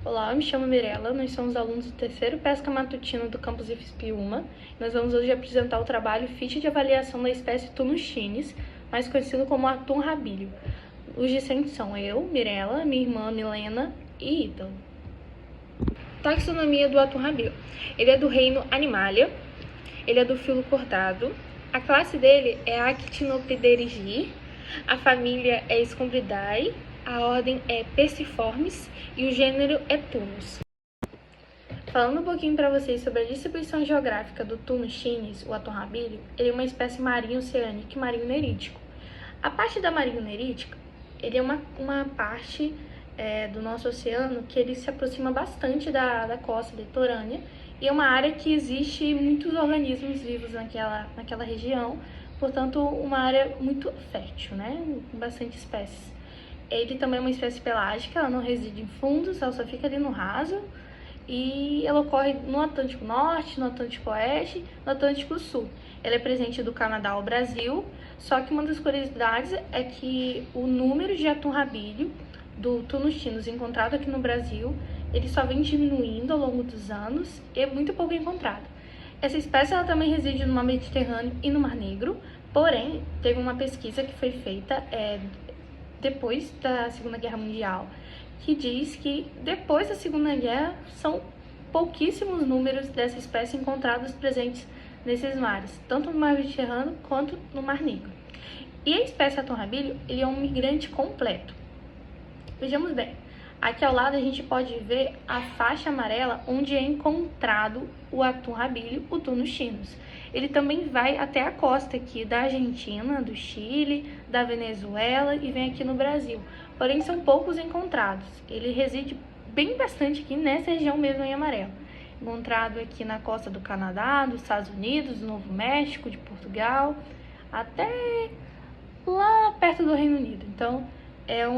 Olá, eu me chamo Mirella, nós somos alunos do terceiro Pesca Matutino do campus IFSP-UMA. Nós vamos hoje apresentar o trabalho Ficha de Avaliação da espécie Tunus chinis, mais conhecido como atum rabilho. Os discentes são eu, Mirella, minha irmã Milena e Ítalo. Taxonomia do atum rabilho. Ele é do reino Animalia, ele é do filo cordado, a classe dele é Actinopterygii, a família é Scombridae, a ordem é Perciformes e o gênero é Tunus. Falando um pouquinho para vocês sobre a distribuição geográfica do Tunus chinis, o atum rabilho, ele é uma espécie marinho oceânica e marinho nerítico. A parte da marinho nerítica, ele é uma parte do nosso oceano que ele se aproxima bastante da costa litorânea e é uma área que existe muitos organismos vivos naquela região, portanto, uma área muito fértil, né? Com bastante espécies. Ele também é uma espécie pelágica, ela não reside em fundos, ela só fica ali no raso e ela ocorre no Atlântico Norte, no Atlântico Oeste, no Atlântico Sul. Ela é presente do Canadá ao Brasil, só que uma das curiosidades é que o número de atum rabilho do Tunus chinis encontrado aqui no Brasil, ele só vem diminuindo ao longo dos anos e é muito pouco encontrado. Essa espécie ela também reside no Mar Mediterrâneo e no Mar Negro, porém, teve uma pesquisa que foi feita depois da Segunda Guerra Mundial, que diz que depois da Segunda Guerra são pouquíssimos números dessa espécie encontrados presentes nesses mares, tanto no Mar Mediterrâneo quanto no Mar Negro. E a espécie atum rabilho, ele é um migrante completo. Vejamos bem, aqui ao lado a gente pode ver a faixa amarela onde é encontrado o atum rabilho, o Tunus chinis. Ele também vai até a costa aqui da Argentina, do Chile, da Venezuela e vem aqui no Brasil. Porém, são poucos encontrados. Ele reside bem bastante aqui nessa região mesmo em amarelo. Encontrado aqui na costa do Canadá, dos Estados Unidos, do Novo México, de Portugal, até lá perto do Reino Unido. Então, é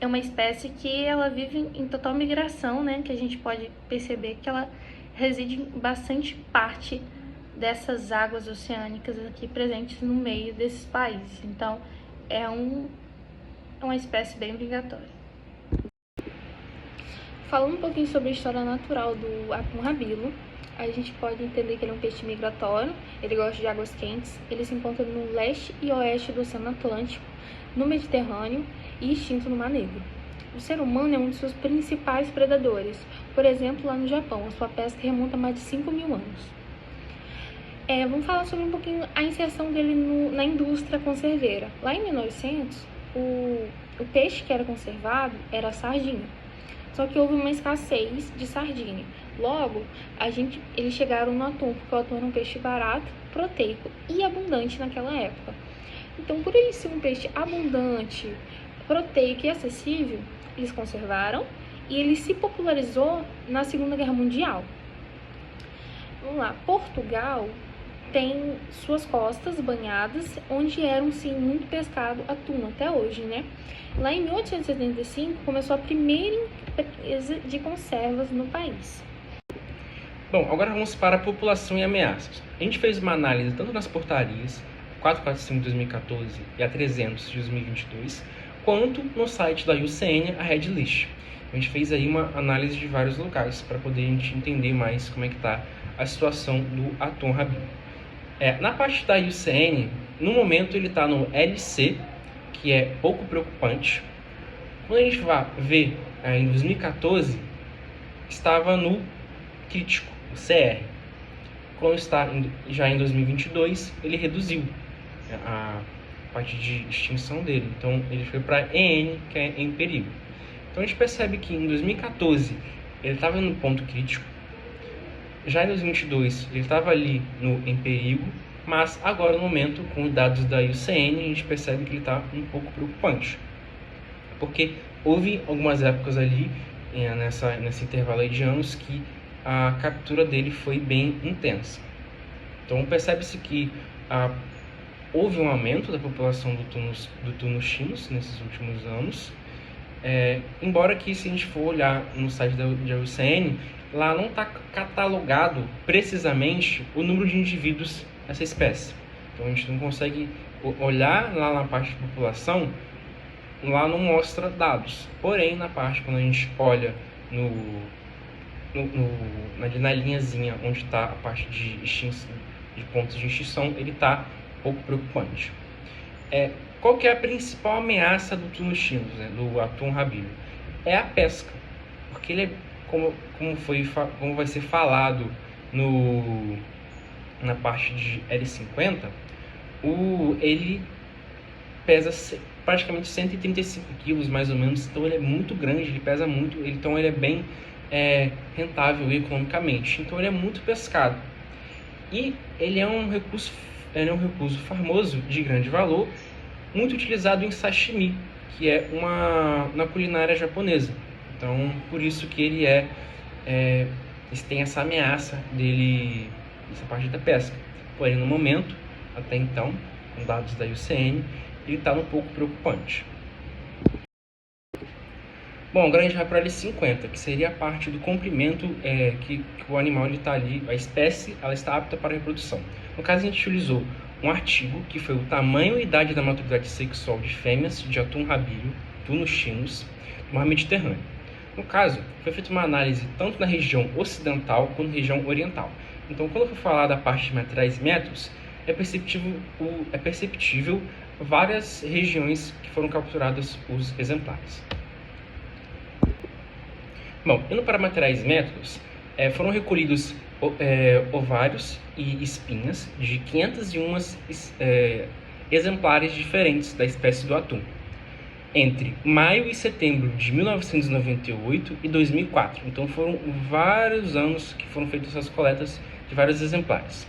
uma espécie que ela vive em total migração, né? Que a gente pode perceber que ela reside em bastante parte dessas águas oceânicas aqui presentes no meio desses países. Então, é uma espécie bem migratória. Falando um pouquinho sobre a história natural do atum rabilho, a gente pode entender que ele é um peixe migratório, ele gosta de águas quentes, ele se encontra no leste e oeste do Oceano Atlântico, no Mediterrâneo e extinto no Mar Negro. O ser humano é um de seus principais predadores. Por exemplo, lá no Japão, a sua pesca remonta a mais de 5.000 anos. Vamos falar sobre um pouquinho a inserção dele na indústria conserveira. Lá em 1900, o peixe que era conservado era a sardinha. Só que houve uma escassez de sardinha. Logo, eles chegaram no atum, porque o atum era um peixe barato, proteico e abundante naquela época. Então, por ele ser um peixe abundante, proteico e acessível, eles conservaram e ele se popularizou na Segunda Guerra Mundial. Vamos lá, Portugal tem suas costas banhadas, onde eram sim muito pescado atum até hoje, né? Lá em 1875 começou a primeira empresa de conservas no país. Bom, agora vamos para a população e ameaças. A gente fez uma análise tanto nas portarias 445 de 2014 e a 300 de 2022, quanto no site da IUCN, a Red List. A gente fez aí uma análise de vários locais para poder a gente entender mais como é que está a situação do atum rabilho. Na parte da IUCN, no momento ele está no LC, que é pouco preocupante. Quando a gente vai ver em 2014, estava no crítico, o CR. Quando está já em 2022, ele reduziu a parte de extinção dele. Então, ele foi para EN, que é em perigo. Então, a gente percebe que em 2014, ele estava no ponto crítico. Já em 2022, ele estava ali em perigo. Mas, agora, no momento, com dados da IUCN, a gente percebe que ele está um pouco preocupante. Porque houve algumas épocas ali, nesse intervalo aí de anos, que a captura dele foi bem intensa. Então, percebe-se que houve um aumento da população do Tunus chinis nesses últimos anos, embora que, se a gente for olhar no site da IUCN, lá não está catalogado precisamente o número de indivíduos dessa espécie. Então, a gente não consegue olhar lá na parte de população lá não mostra dados. Porém, na parte, quando a gente olha na linhazinha onde está a parte de pontos de extinção, ele está um pouco preocupante. Qual que é a principal ameaça do tuno-chinos, né, do atum rabílio? É a pesca, porque ele é, como vai ser falado na parte de L50, ele pesa praticamente 135 quilos, mais ou menos, então ele é muito grande, ele pesa muito, então ele é bem rentável economicamente, então ele é muito pescado. E ele é um recurso famoso de grande valor, muito utilizado em sashimi, que é na culinária japonesa. Então, por isso que ele tem essa ameaça dele, essa parte da pesca. Porém, no momento, até então, com dados da IUCN, ele está um pouco preocupante. Bom, agora a gente vai para a L50, que seria a parte do comprimento que o animal está ali, a espécie ela está apta para a reprodução. No caso, a gente utilizou um artigo que foi o tamanho e idade da maturidade sexual de fêmeas de atum rabílio, tuno-chinos, do mar Mediterrâneo. No caso, foi feita uma análise tanto na região ocidental quanto na região oriental. Então, quando eu for falar da parte de materiais e métodos, é perceptível várias regiões que foram capturadas os exemplares. Bom, indo para materiais e métodos, foram recolhidos ovários e espinhas de 501 exemplares diferentes da espécie do atum, entre maio e setembro de 1998 e 2004. Então foram vários anos que foram feitas essas coletas de vários exemplares.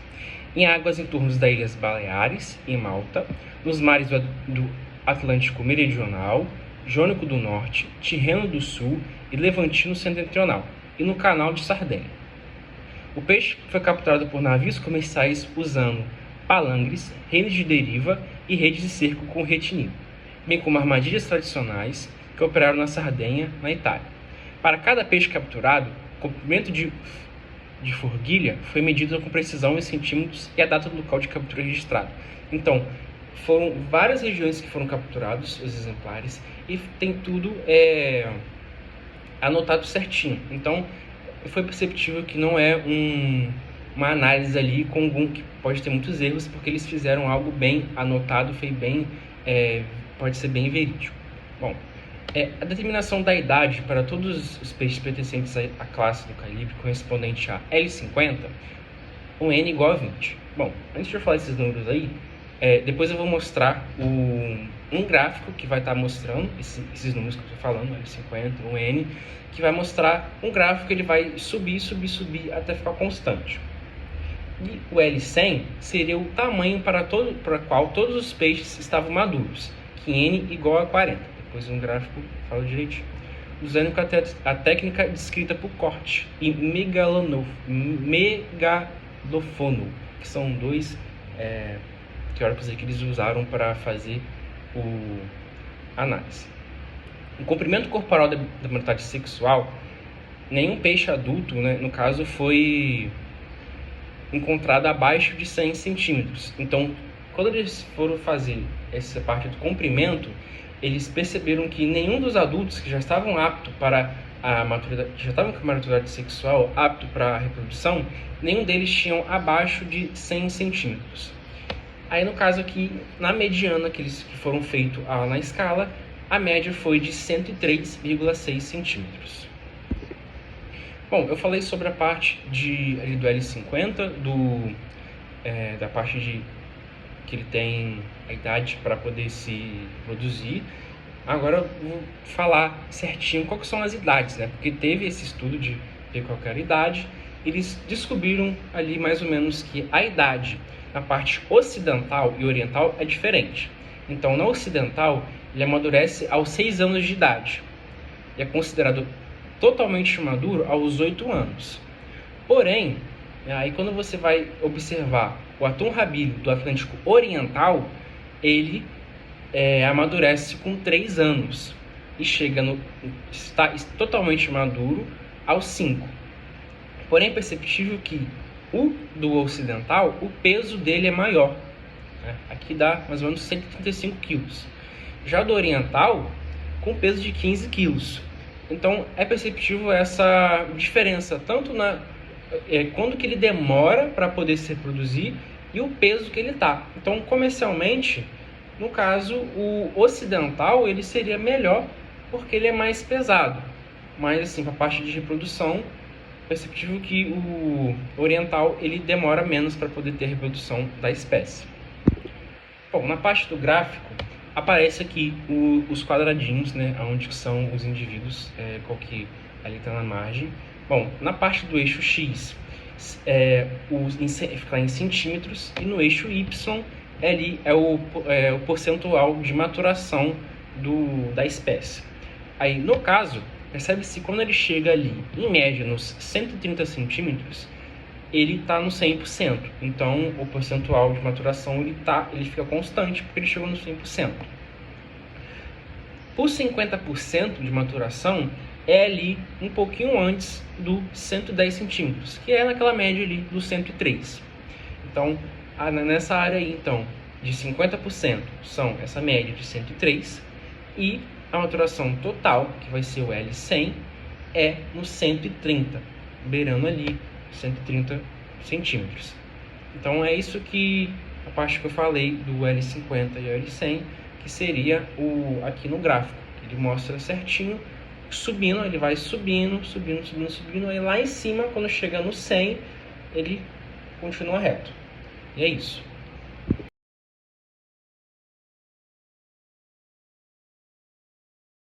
Em águas em torno das Ilhas Baleares e Malta, nos mares do Atlântico Meridional, Jônico do Norte, Tirreno do Sul e Levantino Setentrional, e no Canal de Sardenha. O peixe foi capturado por navios comerciais usando palangres, redes de deriva e redes de cerco com retinil, bem como armadilhas tradicionais que operaram na Sardenha, na Itália. Para cada peixe capturado, o comprimento de forquilha foi medido com precisão em centímetros e a data do local de captura registrado. Então, foram várias regiões que foram capturados, os exemplares, e tem tudo anotado certinho. Então, foi perceptível que não é uma análise ali que pode ter muitos erros, porque eles fizeram algo bem anotado, pode ser bem verídico. Bom, a determinação da idade para todos os peixes pertencentes à classe do calibre correspondente a L50, um N igual a 20. Bom, antes de eu falar esses números aí, depois eu vou mostrar um gráfico que vai estar mostrando esses números que eu estou falando, L50, um N, que vai mostrar um gráfico que ele vai subir até ficar constante. E o L100 seria o tamanho para qual todos os peixes estavam maduros, que N igual a 40. Depois um gráfico fala direitinho. Usando a técnica descrita por corte e megalofono, que são dois teóricos que eles usaram para fazer a análise. O comprimento corporal da maturidade sexual, nenhum peixe adulto, né, no caso, foi encontrado abaixo de 100 centímetros. Então, quando eles foram fazer essa parte do comprimento, eles perceberam que nenhum dos adultos que já estavam aptos para a maturidade, já estavam com a maturidade sexual apto para a reprodução, nenhum deles tinham abaixo de 100 centímetros. Aí, no caso aqui, na mediana que foram feitos na escala, a média foi de 103,6 centímetros. Bom, eu falei sobre a parte do L50, da parte que ele tem a idade para poder se produzir. Agora eu vou falar certinho quais são as idades, né? Porque teve esse estudo de ver qual era a idade, eles descobriram ali mais ou menos que a idade na parte ocidental e oriental é diferente. Então, na ocidental, ele amadurece aos 6 anos de idade e é considerado totalmente maduro aos 8 anos. Porém, aí quando você vai observar o atum rabílio do Atlântico Oriental, ele amadurece com 3 anos e está totalmente maduro aos 5. Porém, é perceptível que o do ocidental, o peso dele é maior, né? Aqui dá mais ou menos 135 quilos. Já do oriental, com peso de 15 quilos. Então é perceptível essa diferença, tanto quando que ele demora para poder se reproduzir e o peso que ele está. Então, comercialmente, no caso, o ocidental ele seria melhor porque ele é mais pesado. Mas, assim, para a parte de reprodução, é perceptível que o oriental ele demora menos para poder ter a reprodução da espécie. Bom, na parte do gráfico, aparece aqui os quadradinhos, né, onde são os indivíduos, qual que ali está na margem. Bom, na parte do eixo X, fica em centímetros, e no eixo Y, ali é o percentual de maturação da espécie. Aí, no caso, percebe-se quando ele chega ali, em média, nos 130 centímetros, ele está no 100%. Então, o percentual de maturação ele fica constante, porque ele chegou no 100%. Por 50% de maturação, é ali um pouquinho antes do 110 centímetros, que é naquela média ali do 103. Então, nessa área aí, então, de 50% são essa média de 103, e a maturação total, que vai ser o L100, é no 130, beirando ali 130 centímetros. Então é isso que a parte que eu falei do L50 e o L100, que seria aqui no gráfico. Ele mostra certinho, subindo, ele vai subindo, aí lá em cima, quando chega no 100, ele continua reto. E é isso.